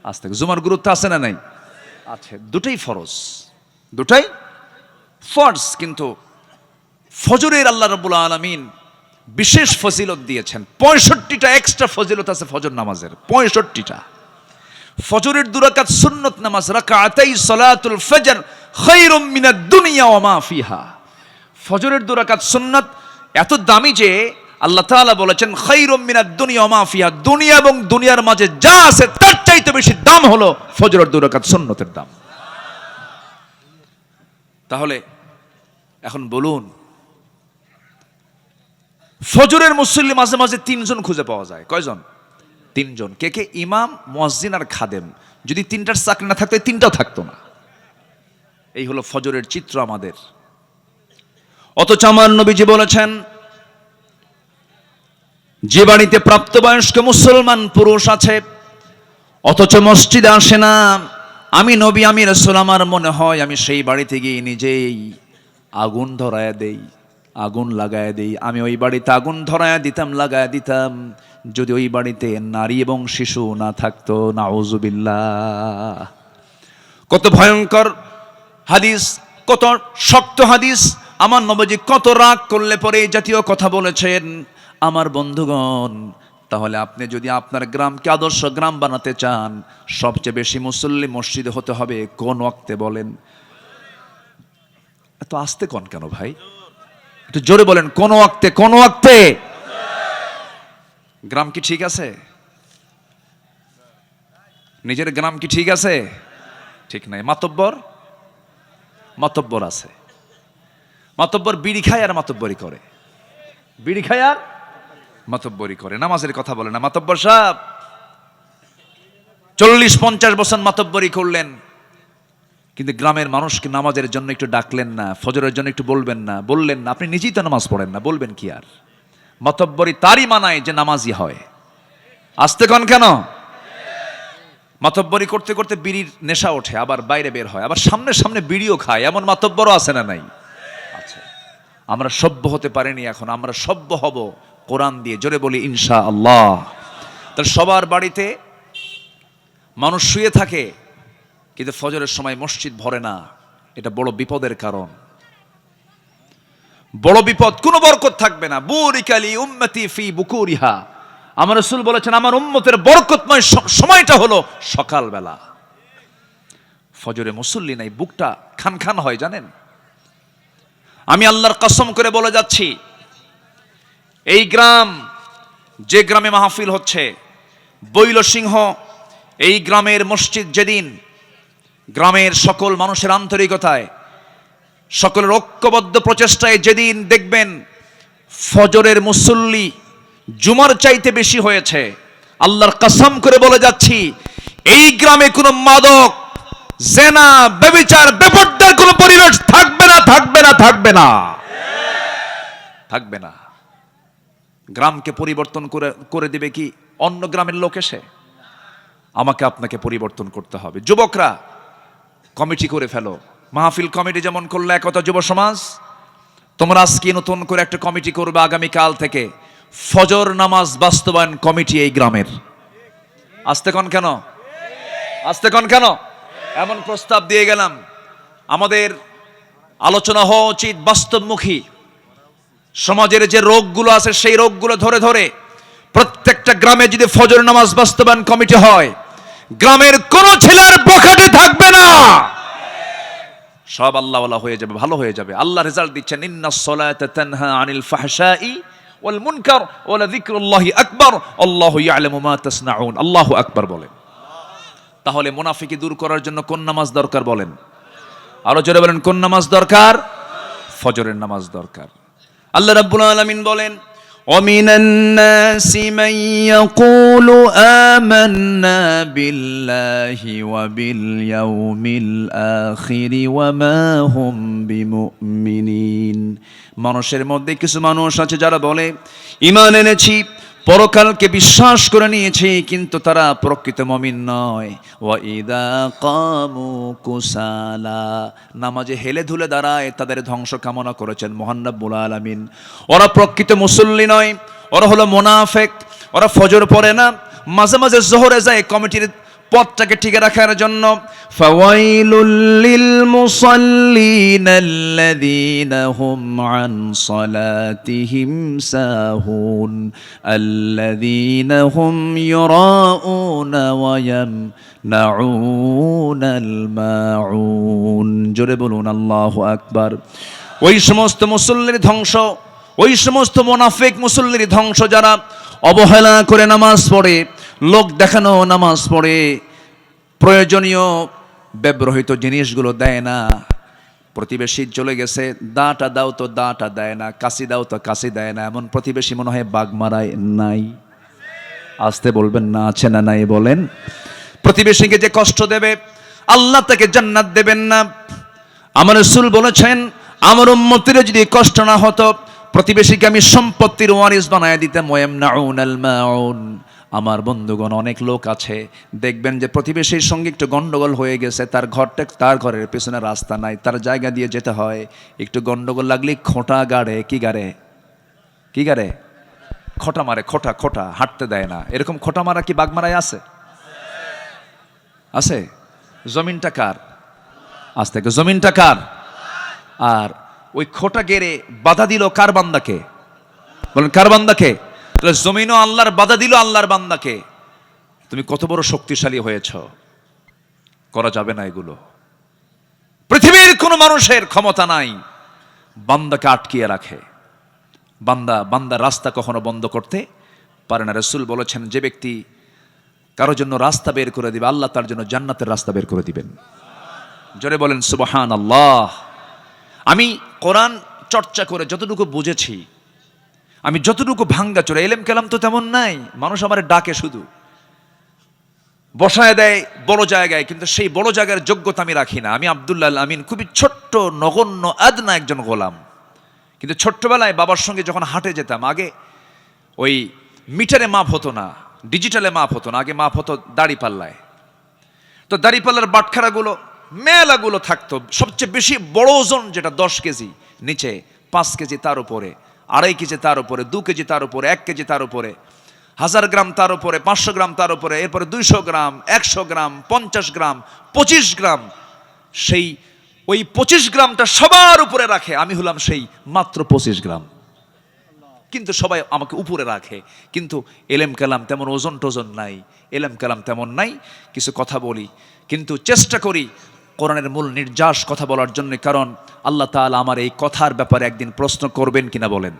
আজ থেকে জুমার গুরুত্ব আছে না নাই? আছে। দুটাই ফরজ, দুটাই ফরজ, কিন্তু ফজরের আল্লাহ রাব্বুল আলামিন বিশেষ ফজিলত দিয়েছেন। 65টা এক্সট্রা ফজিলত আছে ফজর নামাজের, 65টা। ফজরের 2 রাকাত সুন্নত নামাজ, রাকাতাই সালাতুল ফজর খায়রুম মিনাদ দুনিয়া ওয়া মা ফিহা। ফজরের 2 রাকাত সুন্নত এত দামি যে আল্লাহ তাআলা বলেছেন খায়রুম মিনাদ দুনিয়া ওয়া মা ফিহা, দুনিয়া এবং দুনিয়ার মাঝে যা আছে তার চাইতে বেশি দাম হলো ফজরের 2 রাকাত সুন্নতের দাম। তাহলে এখন বলুন, ফজরের মুসল্লি মাঝে মাঝে 3 জন খুঁজে পাওয়া যায়। কয়জন? 3 জন। কে কে? ইমাম, মুয়াজ্জিন আর খাদেম। যদি 3টার চাকরি না থাকতো, 3টাও থাকতো না। এই হলো ফজরের চিত্র আমাদের। অথচ আমার নবীজি বলেছেন, যে বাড়িতে প্রাপ্তবয়স্ক মুসলমান পুরুষ আছে অথচ মসজিদে আসে না, আমি নবী, আমি রাসূল, আমার মনে হয় আমি সেই বাড়িতে গিয়ে নিজেই আগুন ধরায়া দেই, আগুন লাগায়া দেই। আমি ওই বাড়িতে আগুন ধরায়া দিতাম, লাগায়া দিতাম, যদি ওই বাড়িতে নারী এবং শিশু না থাকতো। নাউজুবিল্লাহ। কত ভয়ঙ্কর হাদিস, কত শক্ত হাদিস। আমার নবীজি কত রাগ করলে পরে এই জাতীয় কথা বলেছেন। আমার বন্ধুগণ, তাহলে আপনি যদি আপনার গ্রামকে আদর্শ গ্রাম বানাতে চান, সবচেয়ে বেশি মুসল্লি মসজিদে হতে হবে কোন ওয়াক্তে বলেন? এত আস্তে কোন কেন ভাই? একটু জোরে বলেন, কোন ওয়াক্তে? কোন ওয়াক্তে? গ্রাম কি ঠিক আছে? নিজের গ্রাম কি ঠিক আছে? ঠিক নাই। মাতব্বর, মাতব্বর আছে। মাতব্বর বিড়ি খায় আর মাতব্বরি করে, বিড়ি খায় আর মাতব্বরি করে। নামাজের কথা বলে না। মাতব্বর সাহেব 40-50 বছর মাতব্বরি করলেন, কিন্তু গ্রামের মানুষকে নামাজের জন্য একটু ডাকলেন না, ফজরের জন্য একটু বলবেন না, বললেন না। আপনি নিজেই তো নামাজ পড়েন না, বলবেন কি আর? মাতব্বরি তারই মানায় যে নামাজি হয়। আসতে কন কেন? মাতব্বরি করতে করতে বিড়ির নেশা ওঠে, আবার বাইরে বের হয়, আবার সামনে সামনে বিড়িও খায়। এমন মাতব্বরও আছে না নাই? আচ্ছা, আমরা সভ্য হতে পারিনি, এখন আমরা সভ্য হব কোরআন দিয়ে। জোরে বলি ইনশাআল্লাহ। তাহলে সবার বাড়িতে মানুষ শুয়ে থাকে, কিন্তু ফজরের সময় মসজিদ ভরে না। এটা বড় বিপদের কারণ, বড় বিপদ। কোনো বরকত থাকবে না। বুরিকালি উম্মতি ফি বুকুরিহা। আমার রাসূল বলেছেন, আমার উম্মতের বরকতময় সময়টা হলো সকালবেলা। ফজরে মুসল্লি নাই, বুকটা খান খান হয় জানেন। আমি আল্লাহর কসম করে বলে যাচ্ছি, এই গ্রাম, যে গ্রামে মাহফিল হচ্ছে বৈলসিংহ, এই গ্রামের মসজিদ যেদিন গ্রামের সকল মানুষের আন্তরিকতায়, সকলের ঐক্যবদ্ধ প্রচেষ্টায় যেদিন দেখবেন ফজরের মুসল্লি জুমার চাইতে বেশি হয়েছে, আল্লাহর কসম করে বলে যাচ্ছি, এই গ্রামে কোনো মাদক জেনা, ব্যভিচার, বেপরদার কোনো পরিবেশ থাকবে না, থাকবে না, থাকবে না, থাকবে না। গ্রামকে পরিবর্তন করে দিবে কি অন্য গ্রামের লোক এসে? আমাকে আপনাকে পরিবর্তন করতে হবে। যুবকরা কমিটি করে ফেলো, মাহফিল কমিটি যেমন করলে একতা যুব সমাজ, তোমরা আজকে নতুন করে একটা কমিটি করবে আগামীকাল থেকে, ফজর নামাজ বাস্তবায়ন কমিটি এই গ্রামের। আসতে কন কেন, আসতে কন কেন? এমন প্রস্তাব দিয়ে গেলাম। আমাদের আলোচনা হওয়া উচিত বাস্তবমুখী। সমাজের যে রোগগুলো আছে সেই রোগগুলো ধরে ধরে প্রত্যেকটা গ্রামে যদি ফজর নামাজ বাস্তবায়ন কমিটি হয়, গ্রামের কোন ছেলের পকেটে থাকবে না, সব আল্লাহওয়ালা হয়ে যাবে, ভালো হয়ে যাবে। আল্লাহ রেজাল্ট দিচ্ছেন, ইন্নাস সালাতা তানহা আনিল ফাহশাই ওয়াল মুনকার ওয়া লাযিকরুল্লাহি আকবার আল্লাহু ইয়ালামু মা তাসনাউন। আল্লাহু আকবার বলেন। তাহলে মুনাফিকি দূর করার জন্য কোন নামাজ দরকার বলেন? আরো জোরে বলেন, কোন নামাজ দরকার? ফজরের নামাজ দরকার। আল্লাহ রাব্বুল আলামিন বলেন, وَمِنَ النَّاسِ مَن يَقُولُ آمَنَّا بِاللَّهِ وَبِالْيَوْمِ الْآخِرِ وَمَا هُمْ بِمُؤْمِنِينَ। মানুষের মধ্যে কিছু মানুষ আছে যারা বলে ঈমান এনেছি, পরকালকে বিশ্বাস করে নিয়েছি, কিন্তু তারা প্রকৃত মুমিন নয়। ওয়াইদা কামু কুসালা, নামাজে হেলে ধুলে দাঁড়ায়, তাদের ধ্বংস কামনা করেছেন মহান রব্বুল আলামিন। ওরা প্রকৃত মুসল্লি নয়, ওরা হলো মুনাফিক। ওরা ফজর পড়ে না, মাঝে মাঝে জোহরে যায় কমিটির পথটাকে ঠিক রাখার জন্য। ফাওয়াইলুল লিল মুসাল্লিন আল্লাযীনা হুম আন সালাতিহিম সাহুন আল্লাযীনা হুম ইউরাউনা ওয়া ইয়ামনাউনাল মাউন। জোরে বলুন আল্লাহু আকবার। ওই সমস্ত মুসল্লির ধ্বংস, ওই সমস্ত মুনাফিক মুসল্লির ধ্বংস যারা অবহেলা করে নামাজ পড়ে, লোক দেখানো নামাজ পড়ে, প্রয়োজনীয় ব্যবহৃত জিনিসগুলো দেয় না। প্রতিবেশী চলে গেছে, দাটা দাও তো দাটা দেয় না, কাশি দাও তো কাশি দেয় না, এমন প্রতিবেশী মনে হয় বাগ মারায় নাই? আসতে বলবেন না, আছে না নাই বলেন? প্রতিবেশীকে যে কষ্ট দেবে আল্লাহ তাকে জান্নাত দেবেন না। আমার রাসূল বলেছেন, আমার উম্মতের যদি কষ্ট না হতো, প্রতিবেশীকে আমি সম্পত্তির ওয়ারিস বানায় দিতাম। ওয়ায়ামনাউনাল মাউন। আমার বন্ধুগণ, অনেক লোক আছে দেখবেন যে প্রতিবেশীর সঙ্গে একটু গন্ডগোল হয়ে গেছে, তার ঘরটা, তার ঘরের পেছনে রাস্তা নাই, তার জায়গা দিয়ে যেতে হয়, একটু গন্ডগোল লাগলে খোঁটা গাড়ে, কি গাড়ে, কি গাড়ে, খোঁটা মারে, খোঁটা খোঁটা, হাঁটতে দেয় না। এরকম খোঁটা মারা কি বাগমারায় আছে? আছে? জমিনটা কার? আজ থেকে জমিনটা কার? আর ওই খোঁটা গেড়ে বাধা দিল কার বান্দাকে? বলেন, কার বান্দাকে? তাহলে জমিনও আল্লাহর, বাধা দিল আল্লাহর বান্দাকে। তুমি কত বড় শক্তিশালী হয়েছ, করা যাবে না এগুলো। পৃথিবীর কোনো মানুষের ক্ষমতা নাই বান্দাকে আটকিয়ে রাখে। বান্দা রাস্তা কখনো বন্ধ করতে পারে না। রাসূল বলেছেন, যে ব্যক্তি কারো জন্য রাস্তা বের করে দিবে, আল্লাহ তার জন্য জান্নাতের রাস্তা বের করে দিবেন। জোরে বলেন সুবহানাল্লাহ। আমি কোরআন চর্চা করে যতটুকু বুঝেছি, আমি যতটুকু ভাঙ্গা চোরা, এলেম কালাম তো তেমন নাই, মানুষ আমার ডাকে, শুধু বসায় দেয় বড় জায়গায়, কিন্তু সেই বড় জায়গার যোগ্যতা আমি রাখি না। আমি আব্দুল্লাহ আল আমিন, খুবই ছোট্ট নগণ্য আদনা একজন গোলাম। কিন্তু ছোট্টবেলায় বাবার সঙ্গে যখন হাটে যেতাম, আগে ওই মিটারে মাপ হতো না, ডিজিটালে মাপ হতো না, আগে মাপ হতো দাড়ি পাল্লায়। তো দাড়ি পাল্লার বাটখারাগুলো, মেলাগুলো থাকতো। সবচেয়ে বেশি বড় ওজন যেটা 10 কেজি, নিচে 5 কেজি, তার উপরে 2.5 কেজি, তার উপরে 2 কেজি, তার উপরে 1 কেজি, তার উপরে 1000 গ্রাম, তার উপরে 500 গ্রাম, তার উপরে এরপরে 200 গ্রাম, 100 গ্রাম, 50 গ্রাম, 25 গ্রাম। সেই ওই 25 গ্রামটা সবার উপরে রাখে, আমি হলাম সেই মাত্র 25 গ্রাম, কিন্তু সবাই আমাকে উপরে রাখে। কিন্তু এলেম কালাম তেমন ওজন টোজন নাই, এলেম কালাম তেমন নাই। কিছু কথা বলি, কিন্তু চেষ্টা করি কোরআনের মূল নির্যাস কথা বলার জন্য, কারণ আল্লাহ তাআলা আমার এই কথার ব্যাপারে একদিন প্রশ্ন করবেন কিনা বলেন,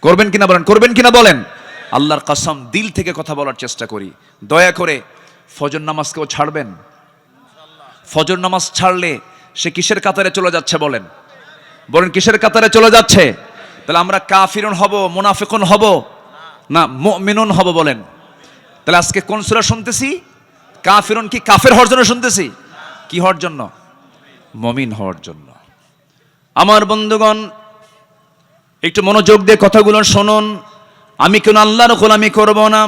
করবেন কিনা বলেন, করবেন কিনা বলেন। আল্লাহর কসম, দিল থেকে কথা বলার চেষ্টা করি। দয়া করে ফজর নামাজকেও ছাড়বেন? ফজর নামাজ ছাড়লে সে কিসের কাতারে চলে যাচ্ছে বলেন, বলেন কিসের কাতারে চলে যাচ্ছে? তাহলে আমরা কাফিরুন হব, মুনাফিকুন হব না মুমিনুন হব বলেন? তাহলে আজকে কোন সূরা শুনতেছি? কাফিরুন কি কাফের হওয়ার জন্য শুনতেছি? কি হওয়ার জন্য? মুমিন হওয়ার জন্য। আমার বন্ধুগণ, একটু মনোযোগ দিয়ে কথাগুলো শুনুন। আমি কেন আল্লাহর গোলামি করব না?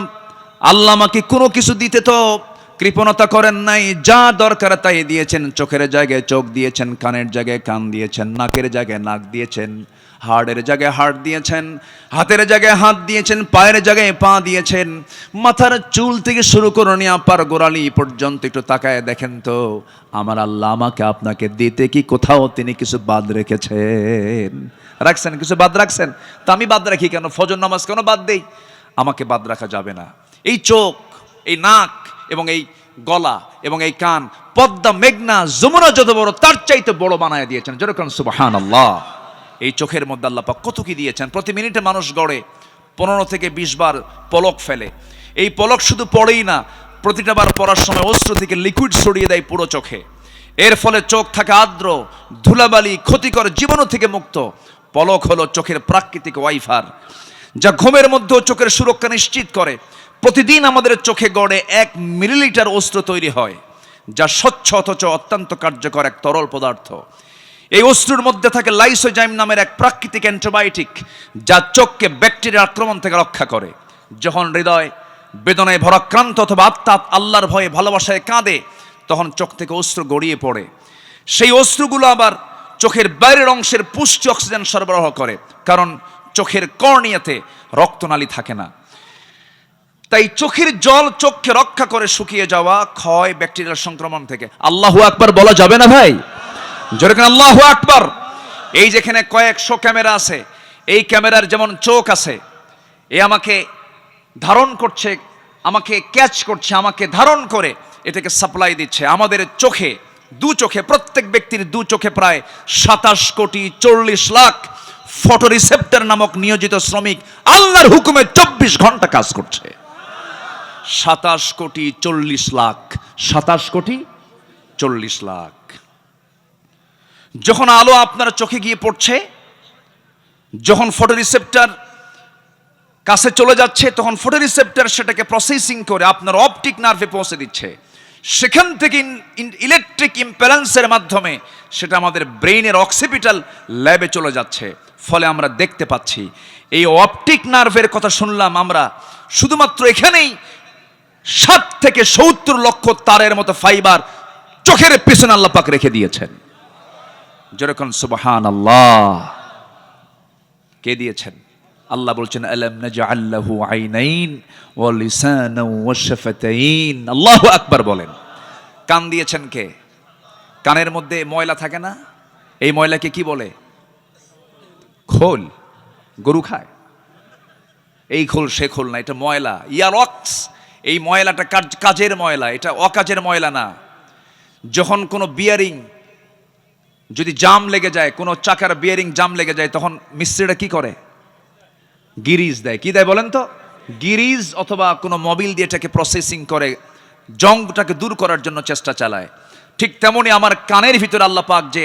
আল্লাহ আমাকে কোনো কিছু দিতে তো কৃপণতা করেন নাই, যা দরকার তাই দিয়েছেন। চোখের জায়গায় চোখ দিয়েছেন, কানের জায়গায় কান দিয়েছেন, নাকের জায়গায় নাক দিয়েছেন, হাড়ের জায়গায় হাড় দিয়েছেন, হাতের জায়গায় হাত দিয়েছেন, পায়ের জায়গায় পা দিয়েছেন। মাথার চুল থেকে শুরু করে নিয়ে আপার গোড়ালি পর্যন্ত একটু তাকায় দেখেন তো, আমার আল্লাহ আমাকে আপনাকে দিতে কি কোথাও তিনি কিছু বাদ রেখেছেন? রাখছেন? কিছু বাদ রাখছেন? তা আমি বাদ রাখি কেন? ফজর নামাজ কেন বাদ দেই? আমাকে বাদ রাখা যাবে না। এই চোখ, এই নাক এবং এই গলা এবং এই কান, পদ্মা, মেঘনা, যমুনা যত বড় তার চাইতে বড় বানায় দিয়েছেন। যেরকম সুবহানাল্লাহ। এই চোখের মধ্যে আল্লাহ পাক কত কি দিয়েছেন। প্রতি মিনিটে মানুষ গড়ে 15 থেকে 20 বার পলক ফেলে। এই পলক শুধু পড়েই না, প্রতিটা বার পড়ার সময় অশ্রু থেকে লিকুইড ছড়িয়ে দেয় পুরো চোখে। এর ফলে চোখ থাকে আর্দ্র, ধুলাবালি, ক্ষতিকর জীবাণু থেকে মুক্ত। পলক হলো চোখের প্রাকৃতিক ওয়াইফার, যা ঘুমের মধ্যেও চোখের সুরক্ষা নিশ্চিত করে। প্রতিদিন আমাদের চোখে গড়ে 1 মিলিলিটার অশ্রু তৈরি হয়, যা স্বচ্ছ অথচ অত্যন্ত কার্যকর এক তরল পদার্থ। এই অশ্রুর মধ্যে থাকে লাইসোজাইম নামের এক প্রাকৃতিক অ্যান্টিবায়োটিক, যা চোখকে ব্যাকটেরিয়ার আক্রমণ থেকে রক্ষা করে। যখন হৃদয় বেদনায় ভরাক্রান্ত অথবা আত্মা আল্লাহর ভয়ে ভালোবাসায় কাঁদে, তখন চোখ থেকে অশ্রু গড়িয়ে পড়ে। সেই অশ্রুগুলো আবার চোখের বাইরের অংশের পুষ্টি অক্সিজেন সরবরাহ করে, কারণ চোখের কর্নিয়াতে রক্তনালী থাকে না। তাই চোখের জল চোখকে রক্ষা করে শুকিয়ে যাওয়া, ক্ষয়, ব্যাকটেরিয়ার সংক্রমণ থেকে। আল্লাহু আকবার বলা যাবে না ভাই? যেরকম আল্লাহু আকবার। এই যেখানে কয়েকশো ক্যামেরা আছে, এই ক্যামেরার যেমন চোখ আছে, এ আমাকে ধারণ করছে, আমাকে ক্যাচ করছে, আমাকে ধারণ করে এটাকে সাপ্লাই দিচ্ছে। আমাদের চোখে, দু চোখে, প্রত্যেক ব্যক্তির দু চোখে প্রায় 27 কোটি 40 লাখ ফটো রিসেপ্টর নামক নিয়োজিত শ্রমিক আল্লাহর হুকুমে 24 ঘন্টা কাজ করছে। 27 কোটি 40 লাখ, 27 কোটি 40 লাখ। যখন আলো আপনার চোখে গিয়ে পড়ছে, যখন ফটো রিসেপ্টর কাছে চলে যাচ্ছে, তখন ফটো রিসেপ্টর সেটাকে প্রসেসিং করে আপনার অপটিক নার্ভে পৌঁছে দিচ্ছে। সেখান থেকে ইলেকট্রিক ইম্প্যালেন্সের মাধ্যমে সেটা আমাদের ব্রেইনের অক্সিপিটাল ল্যাবে চলে যাচ্ছে। ফলে আমরা দেখতে পাচ্ছি। এই অপটিক নার্ভের কথা শুনলাম আমরা, শুধুমাত্র এখানেই 60 থেকে 70 লক্ষ তারের মতো ফাইবার চোখের পেছনে আল্লাহ পাক রেখে দিয়েছেন। যেরকম সুবহানাল্লাহ। কে দিয়েছেন? আল্লাহ বলছেন, আলাম নাজআল লাহু আইনাইন ওয়া লিসানান ওয়া শাফাতাইন। আল্লাহু আকবার বলেন। কান দিয়েছেন কে? কানের মধ্যে ময়লা থাকে না? এই ময়লাকে কি বলে? খোল। গরু খায়? এই খোল সে খোল না, এটা ময়লা, ইয়ারক্স। এই ময়লাটা কাজের ময়লা, এটা অকাজের ময়লা না। যখন কোনো বিয়ারিং যদি জাম লেগে যায়, কোনো চাকার বিয়ারিং জাম লেগে যায়, তখন মিস্ত্রিটা কি করে? গিরিজ দেয়। কি দেয় বলেন তো? গিরিজ অথবা কোনো মোবিল দিয়ে এটাকে প্রসেসিং করে জংটাকে দূর করার জন্য চেষ্টা চালায়। ঠিক তেমনি আমার কানের ভিতরে আল্লাহ পাক যে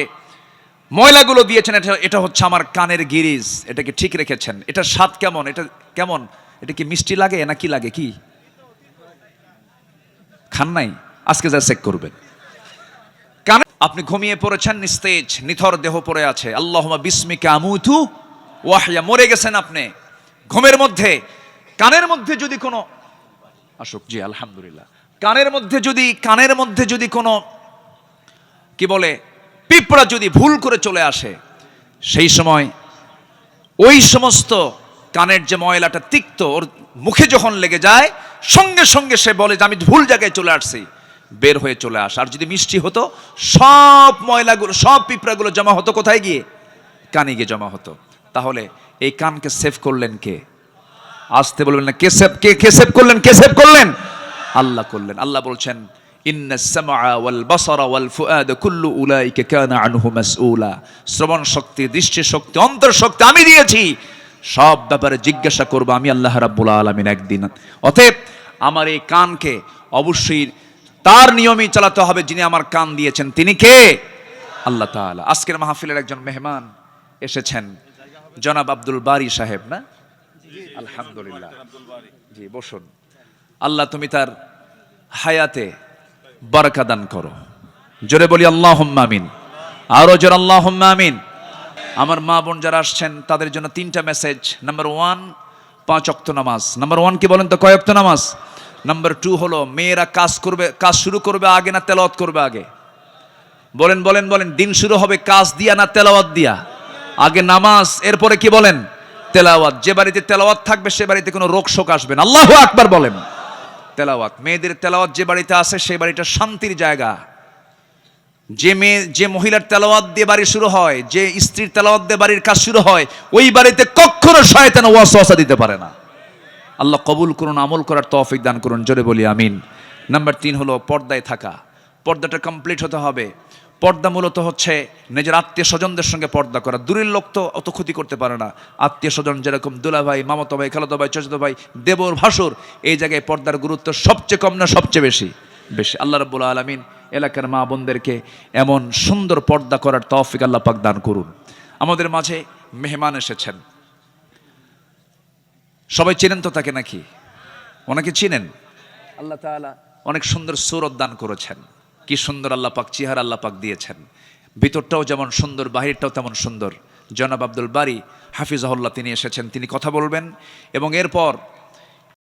ময়লাগুলো দিয়েছেন, এটা হচ্ছে আমার কানের গিরিজ। এটাকে ঠিক রেখেছেন। এটা স্বাদ কেমন? এটা কেমন? এটা কি মিষ্টি লাগে না কি লাগে? কি খান নাই? আজকে যা চেক করবেন। কানে আপনি ঘুমিয়ে পড়েছেন, নিস্তেজ নিথর দেহ পড়ে আছে। আল্লাহুম্মা বিসমিকা আমুতু ওয়াহইয়া, মরে গেছেন আপনি ঘুমের মধ্যে। কানের মধ্যে যদি কোনো আসুক, জি আলহামদুলিল্লাহ, কানের মধ্যে যদি কোনো কি বলে পিঁপড়া যদি ভুল করে চলে আসে, সেই সময় ওই সমস্ত কানের যে ময়লাটা তিক্ত ওর মুখে যখন লেগে যায়, সঙ্গে সঙ্গে সে বলে যে আমি ভুল জায়গায় চলে আসছি, বের হয়ে চলে আসে। আর যদি মিষ্টি হতো, সব ময়লাগুলো, সব পিঁপড়াগুলো জমা হতো কোথায় গিয়ে? কানে গিয়ে জমা হতো। তাহলে এই কানকে সেভ করলেন কে? আসতে বলবেন না, কে সেভ করলেন? কে সেভ করলেন? আল্লাহ করলেন। আল্লাহ বলছেন, ইন্নাস সামআ ওয়াল বাসারা ওয়াল ফুআদ কুল্লু উলাইকা কানা আনহু মাসউলা। শ্রবণ শক্তি, দৃষ্টি শক্তি, অন্তর শক্তি আমি দিয়েছি, সব ব্যাপারে জিজ্ঞাসা করব আমি আল্লাহ রাব্বুল আলামিন একদিন। অতএব আমার এই কানকে অবশ্যই তার নিয়মেই চালাতে হবে। যিনি আমার কান দিয়েছেন তিনি কে? আল্লাহ তাআলা। আজকের মাহফিলের একজন মেহমান এসেছেন, জনাব আব্দুল বারী সাহেব, না? আলহামদুলিল্লাহ, জি বসুন। আল্লাহ তুমি তার হায়াতে বারাকা দান করো, জোরে বলি আল্লাহুম্মা আমিন। আরো জোরে আল্লাহুম্মা আমিন। আমার মা বোন যারা আসছেন তাদের জন্য 3টা মেসেজ। নাম্বার 1, 5 ওয়াক্ত নামাজ। নাম্বার 1 কি বলেন তো, কয় ওয়াক্ত নামাজ? নাম্বার 2 হলো মেয়েরা কাজ শুরু করবে আগে না তেলাওয়াত করবে আগে? বলেন বলেন বলেন, দিন শুরু হবে কাজ দিয়া না তেলাওয়াত দিয়া? আগে নামাজ, এরপরে কি বলেন? তেলাওয়াত। যে বাড়িতে তেলাওয়াত থাকবে সে বাড়িতে কোনো রোগ শোক আসবে না। আল্লাহু আকবার বলেন। তেলাওয়াত, মেয়েদের তেলাওয়াত যে বাড়িতে আছে সেই বাড়িটা শান্তির জায়গা। যে মহিলার তেলাওয়াত দিয়ে বাড়ি শুরু হয়, যে স্ত্রীর তেলাওয়াত দিয়ে বাড়ির কাজ শুরু হয়, ওই বাড়িতে কখনো শয়তান ওয়াসওয়াসা দিতে পারে না। আল্লাহ কবুল করুন, আমল করার তৌফিক দান করুন, জোরে বলি আমিন। নাম্বার 3 হলো পর্দায় থাকা। পর্দাটা কমপ্লিট হতে হবে। পর্দা মূলত হচ্ছে নিজের আত্মীয় স্বজনদের সঙ্গে পর্দা করা। দূরের লোক তো অত ক্ষতি করতে পারে না। আত্মীয় স্বজন যেরকম দুলা ভাই, মামাতো ভাই, খালাতো ভাই, চাচাতো ভাই, দেবর, ভাসুর, এই জায়গায় পর্দার গুরুত্ব সবচেয়ে কম না সবচেয়ে বেশি? বেশি। আল্লাহ রাব্বুল আলামিন এলাকার মা বোনদেরকে এমন সুন্দর পর্দা করার তৌফিক আল্লাহ পাক দান করুন। আমাদের মাঝে মেহমান এসেছেন, সবাই চেনেন তো তাকে নাকি? ওনাকে চিনেন? আল্লাহ তাআলা অনেক সুন্দর সূরত দান করেছেন। কি সুন্দর আল্লাহ পাক চেহারা আল্লাহ পাক দিয়েছেন। ভিতরটাও যেমন সুন্দর, বাহিরটাও তেমন সুন্দর। জনাব আব্দুল বারী হাফিজাহুল্লাহ তিনি এসেছেন, তিনি কথা বলবেন এবং এরপর